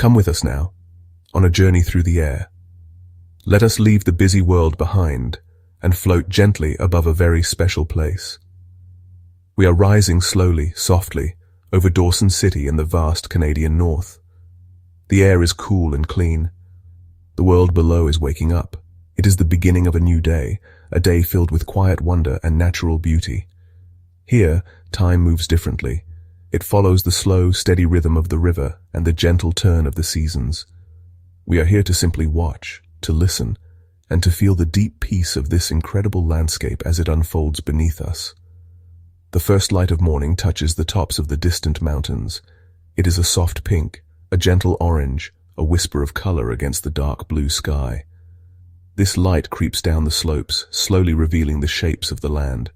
Come with us now, on a journey through the air. Let us leave the busy world behind and float gently above a very special place. We are rising slowly, softly, over Dawson City in the vast Canadian north. The air is cool and clean. The world below is waking up. It is the beginning of a new day, a day filled with quiet wonder and natural beauty. Here, time moves differently. It follows the slow, steady rhythm of the river and the gentle turn of the seasons. We are here to simply watch, to listen, and to feel the deep peace of this incredible landscape as it unfolds beneath us. The first light of morning touches the tops of the distant mountains. It is a soft pink, a gentle orange, a whisper of color against the dark blue sky. This light creeps down the slopes, slowly revealing the shapes of the land.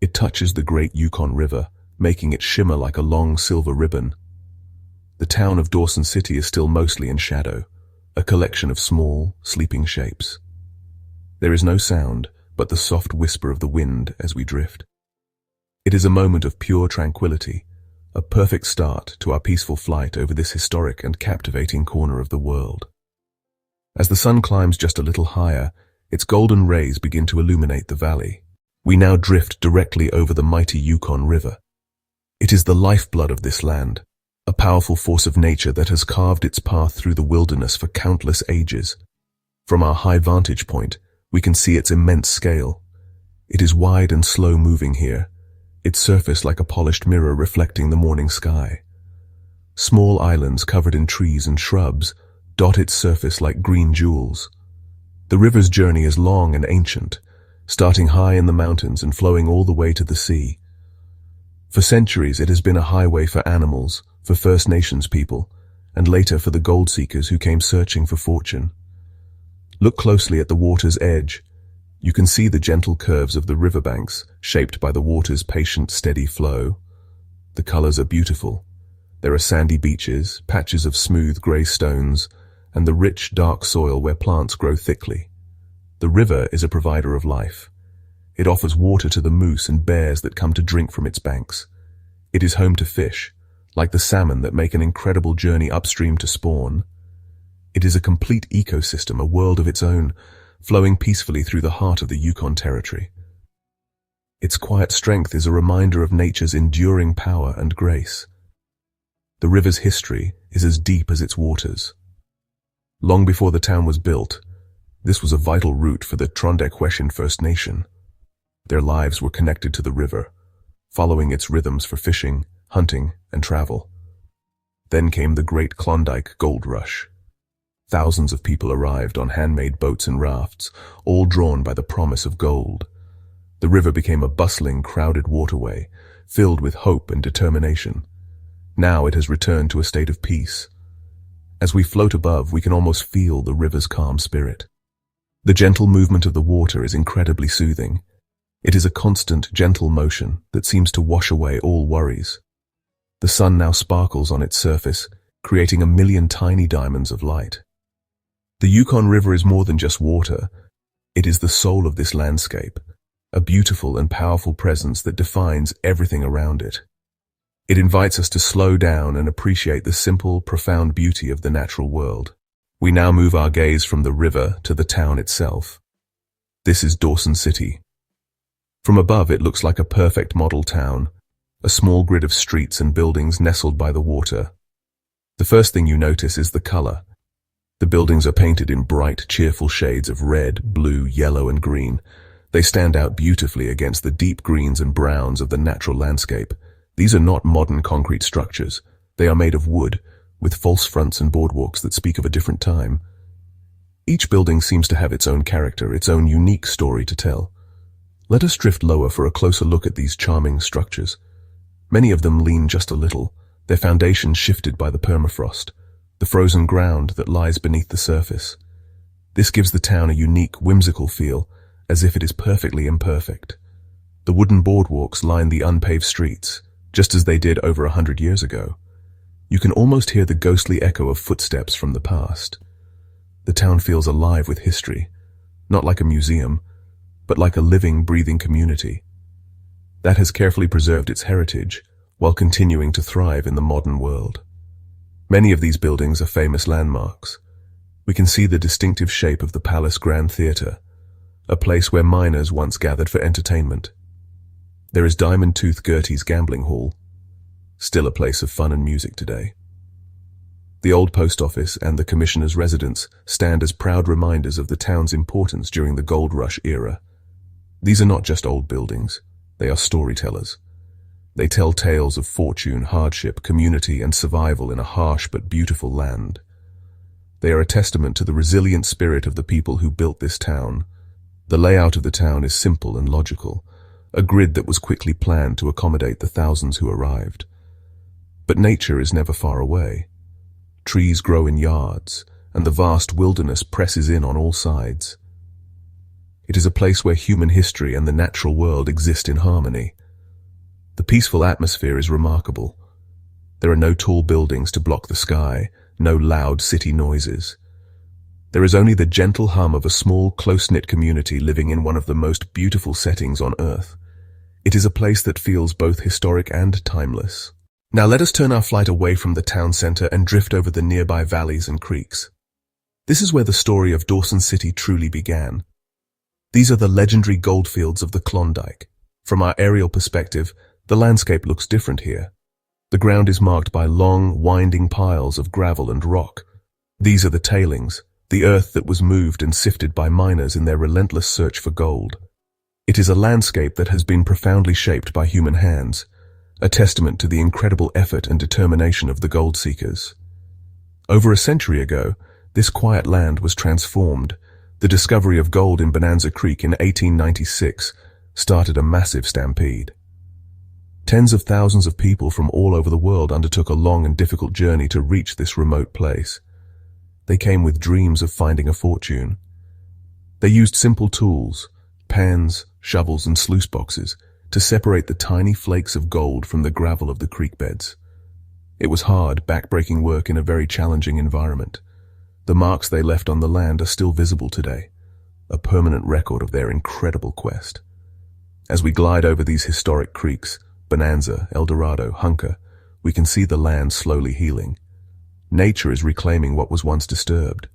It touches the great Yukon River, making it shimmer like a long silver ribbon. The town of Dawson City is still mostly in shadow, a collection of small, sleeping shapes. There is no sound but the soft whisper of the wind as we drift. It is a moment of pure tranquility, a perfect start to our peaceful flight over this historic and captivating corner of the world. As the sun climbs just a little higher, its golden rays begin to illuminate the valley. We now drift directly over the mighty Yukon River. It is the lifeblood of this land, a powerful force of nature that has carved its path through the wilderness for countless ages. From our high vantage point, we can see its immense scale. It is wide and slow-moving here, its surface like a polished mirror reflecting the morning sky. Small islands covered in trees and shrubs dot its surface like green jewels. The river's journey is long and ancient, starting high in the mountains and flowing all the way to the sea. For centuries it has been a highway for animals, for First Nations people, and later for the gold seekers who came searching for fortune. Look closely at the water's edge. You can see the gentle curves of the riverbanks, shaped by the water's patient, steady flow. The colors are beautiful. There are sandy beaches, patches of smooth gray stones, and the rich, dark soil where plants grow thickly. The river is a provider of life. It offers water to the moose and bears that come to drink from its banks. It is home to fish, like the salmon that make an incredible journey upstream to spawn. It is a complete ecosystem, a world of its own, flowing peacefully through the heart of the Yukon Territory. Its quiet strength is a reminder of nature's enduring power and grace. The river's history is as deep as its waters. Long before the town was built, this was a vital route for the Trondequeshin First Nation. Their lives were connected to the river, following its rhythms for fishing, hunting, and travel. Then came the Great Klondike Gold Rush. Thousands of people arrived on handmade boats and rafts, all drawn by the promise of gold. The river became a bustling, crowded waterway, filled with hope and determination. Now it has returned to a state of peace. As we float above, we can almost feel the river's calm spirit. The gentle movement of the water is incredibly soothing. It is a constant, gentle motion that seems to wash away all worries. The sun now sparkles on its surface, creating a million tiny diamonds of light. The Yukon River is more than just water. It is the soul of this landscape, a beautiful and powerful presence that defines everything around it. It invites us to slow down and appreciate the simple, profound beauty of the natural world. We now move our gaze from the river to the town itself. This is Dawson City. From above, it looks like a perfect model town, a small grid of streets and buildings nestled by the water. The first thing you notice is the color. The buildings are painted in bright, cheerful shades of red, blue, yellow, and green. They stand out beautifully against the deep greens and browns of the natural landscape. These are not modern concrete structures. They are made of wood, with false fronts and boardwalks that speak of a different time. Each building seems to have its own character, its own unique story to tell. Let us drift lower for a closer look at these charming structures. Many of them lean just a little, their foundations shifted by the permafrost, the frozen ground that lies beneath the surface. This gives the town a unique, whimsical feel, as if it is perfectly imperfect. The wooden boardwalks line the unpaved streets, just as they did over 100 years ago. You can almost hear the ghostly echo of footsteps from the past. The town feels alive with history, not like a museum, but like a living, breathing community that has carefully preserved its heritage while continuing to thrive in the modern world. Many of these buildings are famous landmarks. We can see the distinctive shape of the Palace Grand Theatre, a place where miners once gathered for entertainment. There is Diamond Tooth Gertie's gambling hall, still a place of fun and music today. The old post office and the commissioner's residence stand as proud reminders of the town's importance during the gold rush era. These are not just old buildings, they are storytellers. They tell tales of fortune, hardship, community, and survival in a harsh but beautiful land. They are a testament to the resilient spirit of the people who built this town. The layout of the town is simple and logical, a grid that was quickly planned to accommodate the thousands who arrived. But nature is never far away. Trees grow in yards, and the vast wilderness presses in on all sides. It is a place where human history and the natural world exist in harmony. The peaceful atmosphere is remarkable. There are no tall buildings to block the sky, no loud city noises. There is only the gentle hum of a small, close-knit community living in one of the most beautiful settings on Earth. It is a place that feels both historic and timeless. Now let us turn our flight away from the town center and drift over the nearby valleys and creeks. This is where the story of Dawson City truly began. These are the legendary goldfields of the Klondike. From our aerial perspective, the landscape looks different here. The ground is marked by long, winding piles of gravel and rock. These are the tailings, the earth that was moved and sifted by miners in their relentless search for gold. It is a landscape that has been profoundly shaped by human hands, a testament to the incredible effort and determination of the gold seekers. Over a century ago, this quiet land was transformed. The discovery of gold in Bonanza Creek in 1896 started a massive stampede. Tens of thousands of people from all over the world undertook a long and difficult journey to reach this remote place. They came with dreams of finding a fortune. They used simple tools, pans, shovels, and sluice boxes to separate the tiny flakes of gold from the gravel of the creek beds. It was hard, back-breaking work in a very challenging environment. The marks they left on the land are still visible today, a permanent record of their incredible quest. As we glide over these historic creeks, Bonanza, El Dorado, Hunker, we can see the land slowly healing. Nature is reclaiming what was once disturbed.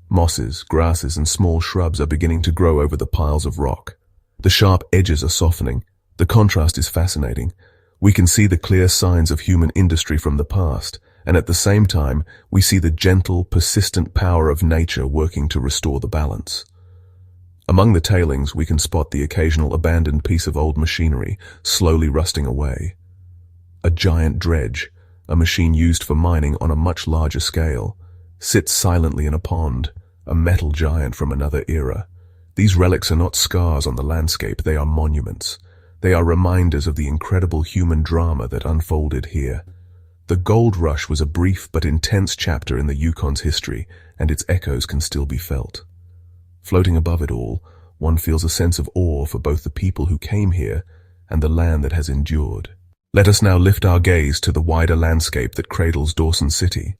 Mosses, grasses, and small shrubs are beginning to grow over the piles of rock. The sharp edges are softening. The contrast is fascinating. We can see the clear signs of human industry from the past, and at the same time, we see the gentle, persistent power of nature working to restore the balance. Among the tailings, we can spot the occasional abandoned piece of old machinery, slowly rusting away. A giant dredge, a machine used for mining on a much larger scale, sits silently in a pond, a metal giant from another era. These relics are not scars on the landscape, they are monuments. They are reminders of the incredible human drama that unfolded here. The gold rush was a brief but intense chapter in the Yukon's history, and its echoes can still be felt. Floating above it all, one feels a sense of awe for both the people who came here and the land that has endured. Let us now lift our gaze to the wider landscape that cradles Dawson City.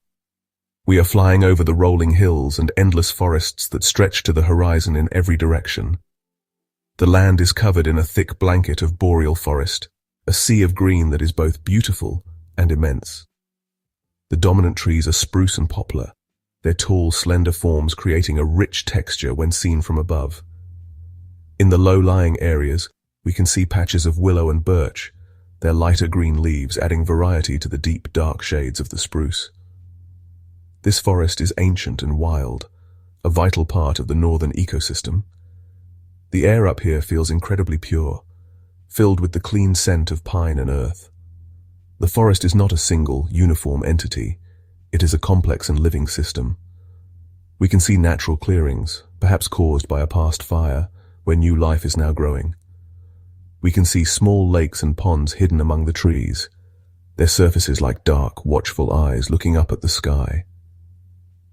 We are flying over the rolling hills and endless forests that stretch to the horizon in every direction. The land is covered in a thick blanket of boreal forest, a sea of green that is both beautiful and immense. The dominant trees are spruce and poplar, their tall, slender forms creating a rich texture when seen from above. In the low-lying areas, we can see patches of willow and birch, their lighter green leaves adding variety to the deep, dark shades of the spruce. This forest is ancient and wild, a vital part of the northern ecosystem. The air up here feels incredibly pure, filled with the clean scent of pine and earth. The forest is not a single, uniform entity. It is a complex and living system. We can see natural clearings, perhaps caused by a past fire, where new life is now growing. We can see small lakes and ponds hidden among the trees, their surfaces like dark, watchful eyes looking up at the sky.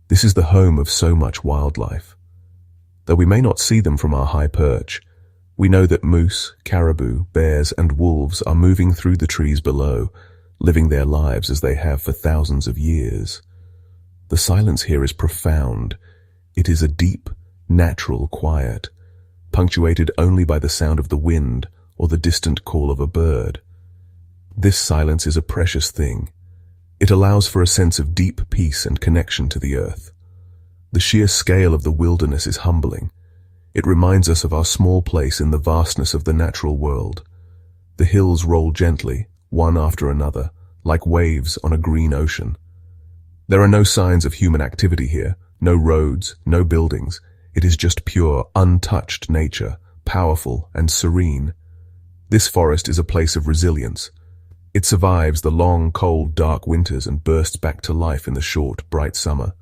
This is the home of so much wildlife. Though we may not see them from our high perch, we know that moose, caribou, bears, and wolves are moving through the trees below, living their lives as they have for thousands of years. The silence here is profound. It is a deep, natural quiet, punctuated only by the sound of the wind or the distant call of a bird. This silence is a precious thing. It allows for a sense of deep peace and connection to the earth. The sheer scale of the wilderness is humbling. It reminds us of our small place in the vastness of the natural world. The hills roll gently, one after another, like waves on a green ocean. There are no signs of human activity here, no roads, no buildings. It is just pure, untouched nature, powerful and serene. This forest is a place of resilience. It survives the long, cold, dark winters and bursts back to life in the short, bright summer.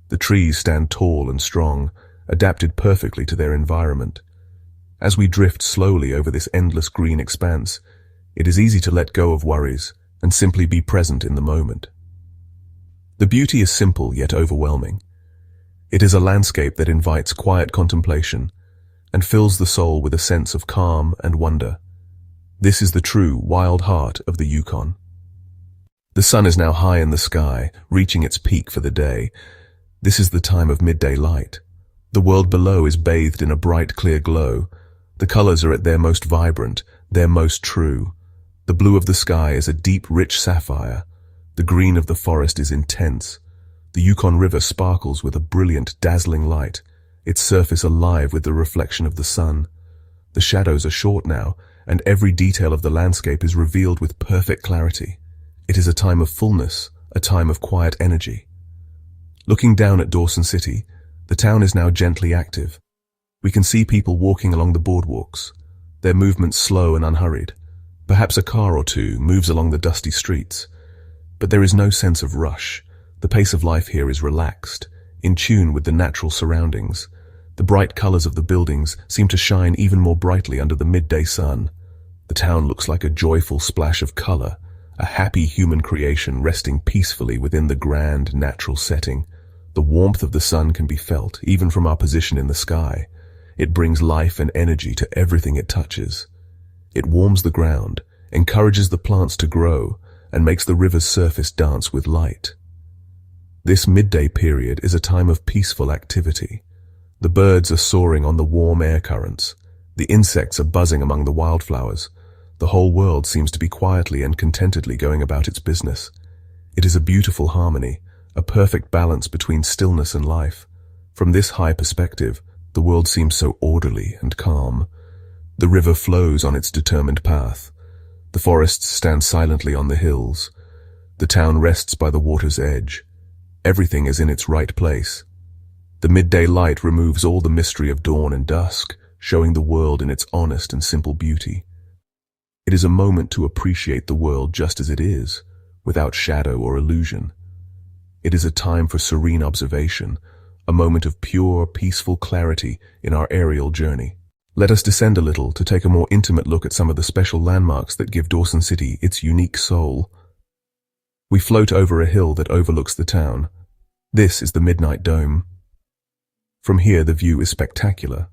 The trees stand tall and strong, adapted perfectly to their environment. As we drift slowly over this endless green expanse, it is easy to let go of worries and simply be present in the moment. The beauty is simple yet overwhelming. It is a landscape that invites quiet contemplation and fills the soul with a sense of calm and wonder. This is the true wild heart of the Yukon. The sun is now high in the sky, reaching its peak for the day. This is the time of midday light. The world below is bathed in a bright, clear glow. The colors are at their most vibrant, their most true. The blue of the sky is a deep, rich sapphire. The green of the forest is intense. The Yukon River sparkles with a brilliant, dazzling light, its surface alive with the reflection of the sun. The shadows are short now, and every detail of the landscape is revealed with perfect clarity. It is a time of fullness, a time of quiet energy. Looking down at Dawson City, the town is now gently active. We can see people walking along the boardwalks, their movements slow and unhurried. Perhaps a car or two moves along the dusty streets. But there is no sense of rush. The pace of life here is relaxed, in tune with the natural surroundings. The bright colors of the buildings seem to shine even more brightly under the midday sun. The town looks like a joyful splash of color, a happy human creation resting peacefully within the grand natural setting. The warmth of the sun can be felt, even from our position in the sky. It brings life and energy to everything it touches. It warms the ground, encourages the plants to grow, and makes the river's surface dance with light. This midday period is a time of peaceful activity. The birds are soaring on the warm air currents. The insects are buzzing among the wildflowers. The whole world seems to be quietly and contentedly going about its business. It is a beautiful harmony, a perfect balance between stillness and life. From this high perspective, the world seems so orderly and calm. The river flows on its determined path. The forests stand silently on the hills. The town rests by the water's edge. Everything is in its right place. The midday light removes all the mystery of dawn and dusk, showing the world in its honest and simple beauty. It is a moment to appreciate the world just as it is, without shadow or illusion. It is a time for serene observation, a moment of pure, peaceful clarity in our aerial journey. Let us descend a little to take a more intimate look at some of the special landmarks that give Dawson City its unique soul. We float over a hill that overlooks the town. This is the Midnight Dome. From here, the view is spectacular.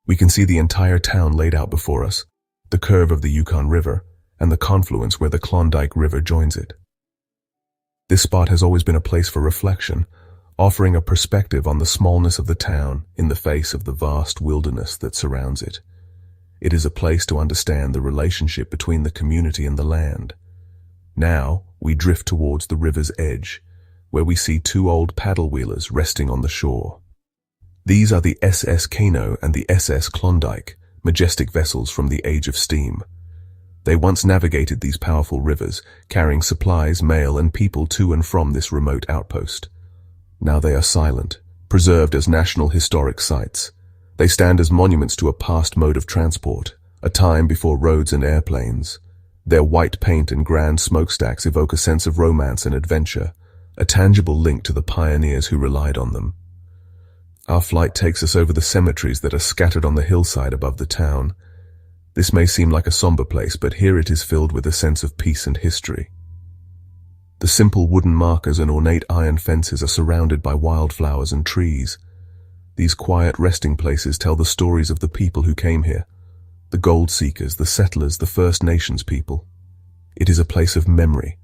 We can see the entire town laid out before us, the curve of the Yukon River, and the confluence where the Klondike River joins it. This spot has always been a place for reflection, offering a perspective on the smallness of the town in the face of the vast wilderness that surrounds it. It is a place to understand the relationship between the community and the land. Now, we drift towards the river's edge, where we see two old paddle-wheelers resting on the shore. These are the SS Kano and the SS Klondike, majestic vessels from the Age of Steam. They once navigated these powerful rivers, carrying supplies, mail, and people to and from this remote outpost. Now they are silent, preserved as national historic sites. They stand as monuments to a past mode of transport, a time before roads and airplanes. Their white paint and grand smokestacks evoke a sense of romance and adventure, a tangible link to the pioneers who relied on them. Our flight takes us over the cemeteries that are scattered on the hillside above the town. This may seem like a somber place, but here it is filled with a sense of peace and history. The simple wooden markers and ornate iron fences are surrounded by wildflowers and trees. These quiet resting places tell the stories of the people who came here, the gold seekers, the settlers, the First Nations people. It is a place of memory,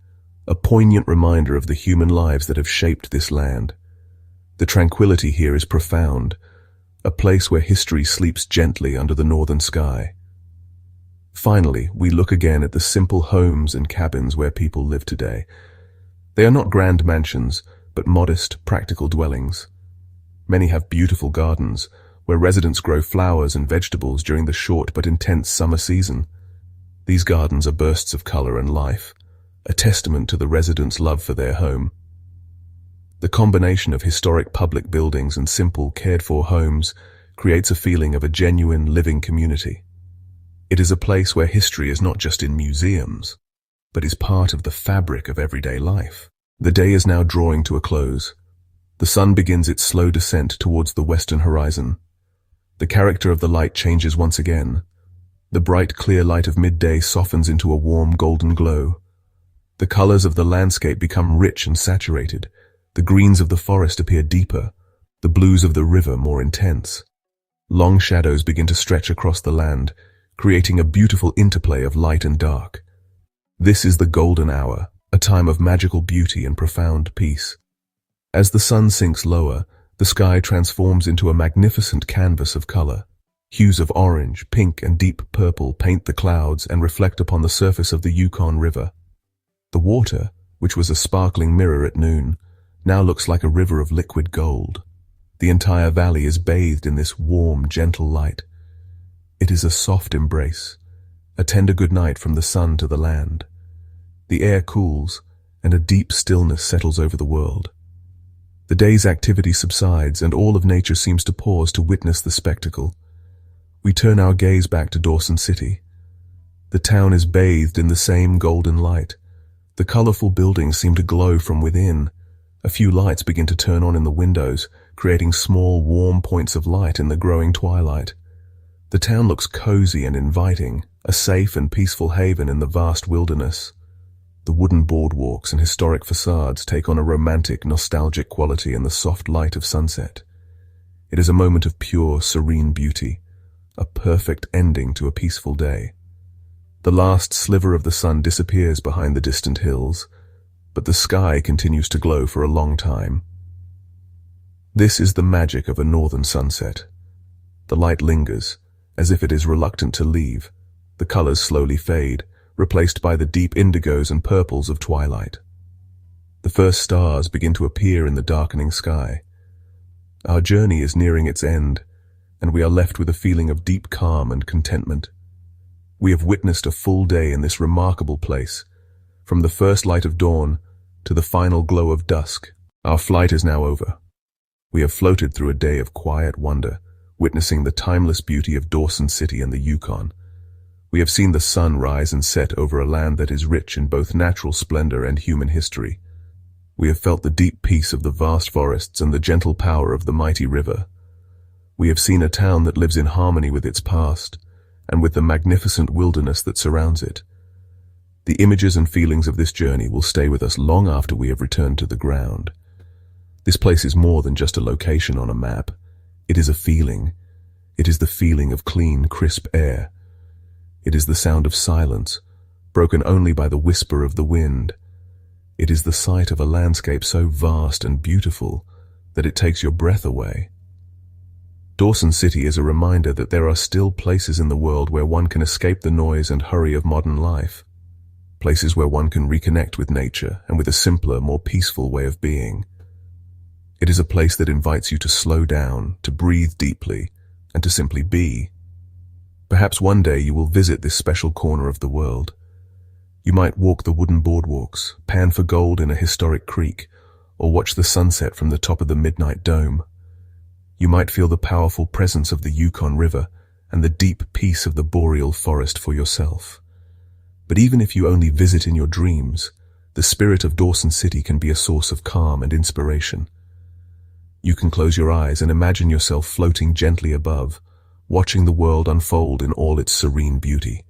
a poignant reminder of the human lives that have shaped this land. The tranquility here is profound, a place where history sleeps gently under the northern sky. Finally, we look again at the simple homes and cabins where people live today. They are not grand mansions, but modest, practical dwellings. Many have beautiful gardens, where residents grow flowers and vegetables during the short but intense summer season. These gardens are bursts of color and life, a testament to the residents' love for their home. The combination of historic public buildings and simple, cared-for homes creates a feeling of a genuine, living community. It is a place where history is not just in museums, but is part of the fabric of everyday life. The day is now drawing to a close. The sun begins its slow descent towards the western horizon. The character of the light changes once again. The bright, clear light of midday softens into a warm, golden glow. The colors of the landscape become rich and saturated. The greens of the forest appear deeper, the blues of the river more intense. Long shadows begin to stretch across the land, creating a beautiful interplay of light and dark. This is the golden hour, a time of magical beauty and profound peace. As the sun sinks lower, the sky transforms into a magnificent canvas of color. Hues of orange, pink, and deep purple paint the clouds and reflect upon the surface of the Yukon River. The water, which was a sparkling mirror at noon, now looks like a river of liquid gold. The entire valley is bathed in this warm, gentle light. It is a soft embrace, a tender goodnight from the sun to the land. The air cools, and a deep stillness settles over the world. The day's activity subsides, and all of nature seems to pause to witness the spectacle. We turn our gaze back to Dawson City. The town is bathed in the same golden light. The colorful buildings seem to glow from within. A few lights begin to turn on in the windows, creating small, warm points of light in the growing twilight. The town looks cozy and inviting, a safe and peaceful haven in the vast wilderness. The wooden boardwalks and historic facades take on a romantic, nostalgic quality in the soft light of sunset. It is a moment of pure, serene beauty, a perfect ending to a peaceful day. The last sliver of the sun disappears behind the distant hills, but the sky continues to glow for a long time. This is the magic of a northern sunset. The light lingers, as if it is reluctant to leave. The colors slowly fade, replaced by the deep indigos and purples of twilight. The first stars begin to appear in the darkening sky. Our journey is nearing its end, and we are left with a feeling of deep calm and contentment. We have witnessed a full day in this remarkable place. From the first light of dawn to the final glow of dusk, our flight is now over. We have floated through a day of quiet wonder, witnessing the timeless beauty of Dawson City and the Yukon. We have seen the sun rise and set over a land that is rich in both natural splendor and human history. We have felt the deep peace of the vast forests and the gentle power of the mighty river. We have seen a town that lives in harmony with its past, and with the magnificent wilderness that surrounds it. The images and feelings of this journey will stay with us long after we have returned to the ground. This place is more than just a location on a map. It is a feeling. It is the feeling of clean, crisp air. It is the sound of silence, broken only by the whisper of the wind. It is the sight of a landscape so vast and beautiful that it takes your breath away. Dawson City is a reminder that there are still places in the world where one can escape the noise and hurry of modern life. Places where one can reconnect with nature and with a simpler, more peaceful way of being. It is a place that invites you to slow down, to breathe deeply, and to simply be. Perhaps one day you will visit this special corner of the world. You might walk the wooden boardwalks, pan for gold in a historic creek, or watch the sunset from the top of the midnight dome. You might feel the powerful presence of the Yukon River and the deep peace of the boreal forest for yourself. But even if you only visit in your dreams, the spirit of Dawson City can be a source of calm and inspiration. You can close your eyes and imagine yourself floating gently above, watching the world unfold in all its serene beauty.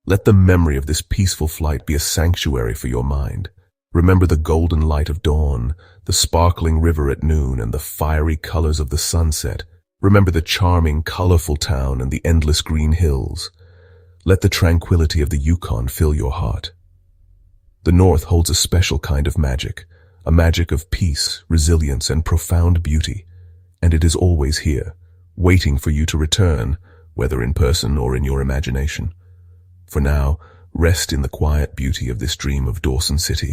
Let the memory of this peaceful flight be a sanctuary for your mind. Remember the golden light of dawn, the sparkling river at noon, and the fiery colors of the sunset. Remember the charming, colorful town and the endless green hills. Let the tranquility of the Yukon fill your heart. The North holds a special kind of magic, a magic of peace, resilience, and profound beauty, and it is always here, waiting for you to return, whether in person or in your imagination. For now, rest in the quiet beauty of this dream of Dawson City.